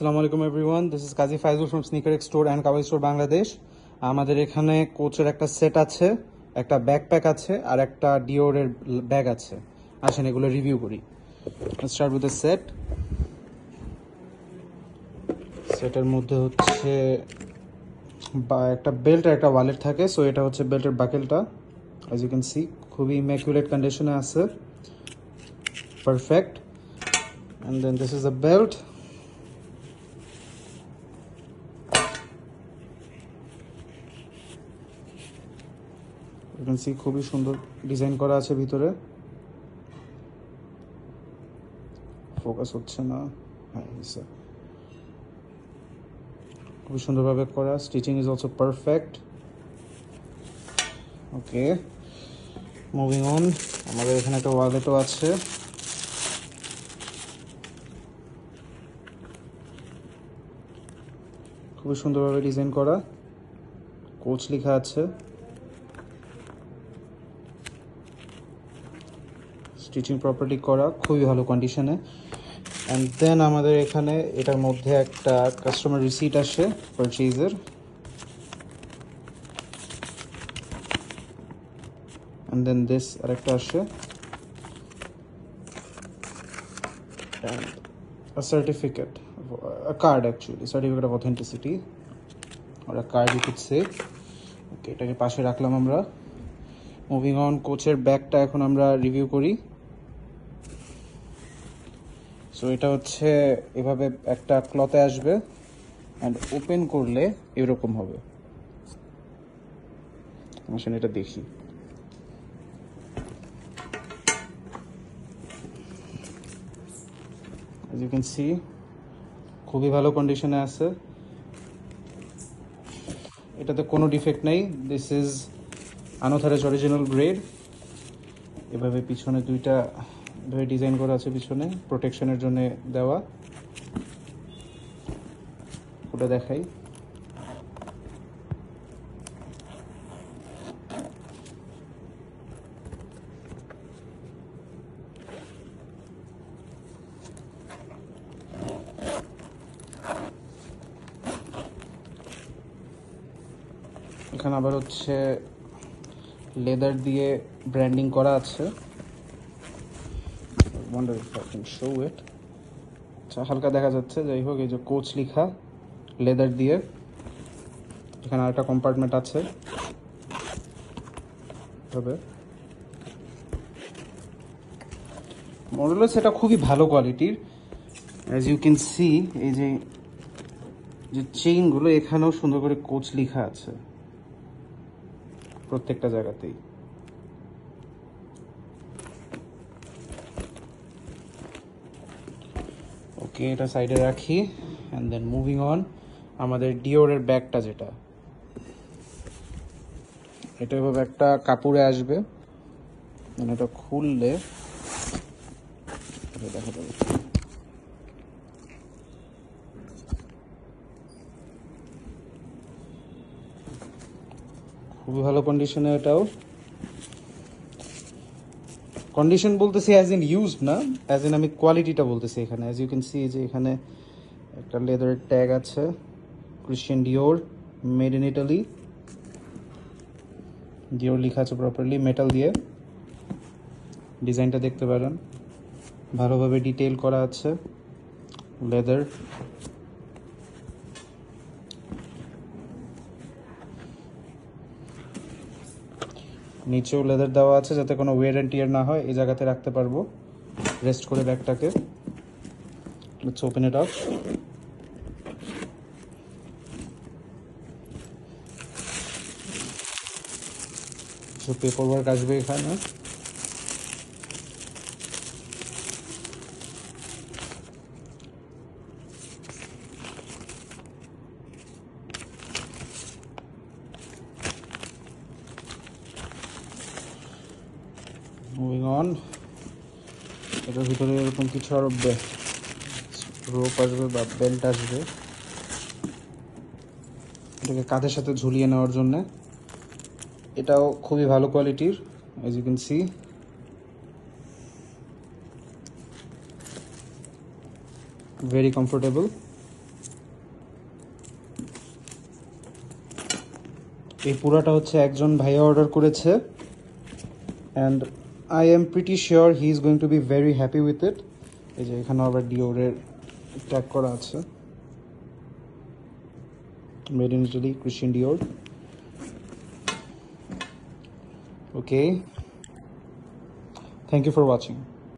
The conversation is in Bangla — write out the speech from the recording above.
আসসালামু আলাইকুম everyone, this is Kazi Faizul from sneaker store and cover store Bangladesh. আমাদের এখানে কোচের একটা সেট আছে, একটা ব্যাকপ্যাক আছে, আর একটা ডিওরের ব্যাগ আছে। আসেন এগুলো রিভিউ করি। Start with the set. সেটের মধ্যে হচ্ছে একটা বেল্ট আর একটা ওয়ালেট থাকে। সো এটা হচ্ছে বেল্টের বাকেলটা, অ্যাজ ইউ ক্যান সি খুবই ইম্যাকুলেট কন্ডিশনে আছে, perfect. And then this is a belt. You can see খুবই সুন্দর ডিজাইন করা আছে ভিতরে। ফোকাস হচ্ছে না, হ্যাঁ খুবই সুন্দরভাবে করা। Stitching is also perfect. Okay, moving on. আমাদের এখানে একটা ওয়ালেটও আছে। খুবই সুন্দরভাবে ডিজাইন করা, কোচ লেখা আছে। স্টিচিং প্রপার্টি করা, খুবই ভালো কন্ডিশনে। অ্যান্ড দেন আমাদের এখানে এটার মধ্যে একটা কাস্টমার রিসিট আসে পারচেজের। অ্যান্ড দেন দিস আরেকটা আসে, and a certificate, a card actually, certificate of authenticity or a card you could say. ওকে, এটাকে পাশে রাখলাম আমরা। মুভিং অন, কোচের ব্যাগটা এখন আমরা রিভিউ করি। সো এটা হচ্ছে এভাবে একটা ক্লথে আসবে, অ্যান্ড ওপেন করলে এরকম হবে। আসলে এটা দেখি। as you can see খুবই ভালো কন্ডিশনে আছে, এটাতে কোনো ডিফেক্ট নেই। দিস ইজ আনোথারেজ অরিজিনাল গ্রেড। এভাবে পিছনে দুইটা এভাবে ডিজাইন করা আছে, পিছনে প্রোটেকশনের জন্য দেওয়া। ওটা দেখাই। এখানে আবার হচ্ছে লেদার দিয়ে ব্র্যান্ডিং করা আছে। wonder if I can show it. আচ্ছা, হালকা দেখা যাচ্ছে। যাই হোক, এই যে কোচ লেখা লেদার দিয়ে। এখানে আরেকটা কম্পার্টমেন্ট আছে। তবে মডেল সেটা খুবই ভালো কোয়ালিটির। অ্যাজ ইউ ক্যান সি এই যে চেইনগুলো, এখানেও সুন্দর করে কোচ লেখা আছে প্রত্যেকটা জায়গাতেই। ওকে, এটা সাইডে রাখি। অ্যান্ড দেন মুভিং অন, আমাদের ডিওরের ব্যাগটা, যেটা এটা এভাবে একটা কাপড়ে আসবে, মানে এটা খুললে দেখা যাবে। খুবই ভালো কন্ডিশনে। এটাও কন্ডিশন বলতেছি অ্যাজ ইন ইউজ না, অ্যাজ ইন আমি কোয়ালিটিটা বলতেছি। এখানে অ্যাজ ইউ ক্যান সি যে এখানে একটা লেদারের ট্যাগ আছে, Christian Dior, made in Italy. Dior লেখা আছে প্রপারলি মেটাল দিয়ে। ডিজাইনটা দেখতে পারেন, ভালোভাবে ডিটেইল করা আছে, লেদার। নিচেও লেদার দেওয়া আছে যাতে কোনো ওয়্যার অ্যান্ড টিয়ার না হয়। এই জায়গাতে রাখতে পারবো রেস্ট করে ব্যাগটাকে। Let's open it up. কিছু পেপার ওয়ার্ক আসবে এখানে। মুভিং অন, এটার ভিতরে এরকম কিছু আরো রোপ আসবে বা বেল্ট আসবে, এটাকে কাঁধের সাথে ঝুলিয়ে নেওয়ার জন্য। এটাও খুবই ভালো কোয়ালিটির, as you can see. Very comfortable. এই পুরাটা হচ্ছে একজন ভাইয়া অর্ডার করেছে, and I am pretty sure he is going to be very happy with it. এই যে এখানে আবার ডিওরের ট্যাগ করা আছে, made in Italy, Christian Dior. Okay, thank you for watching.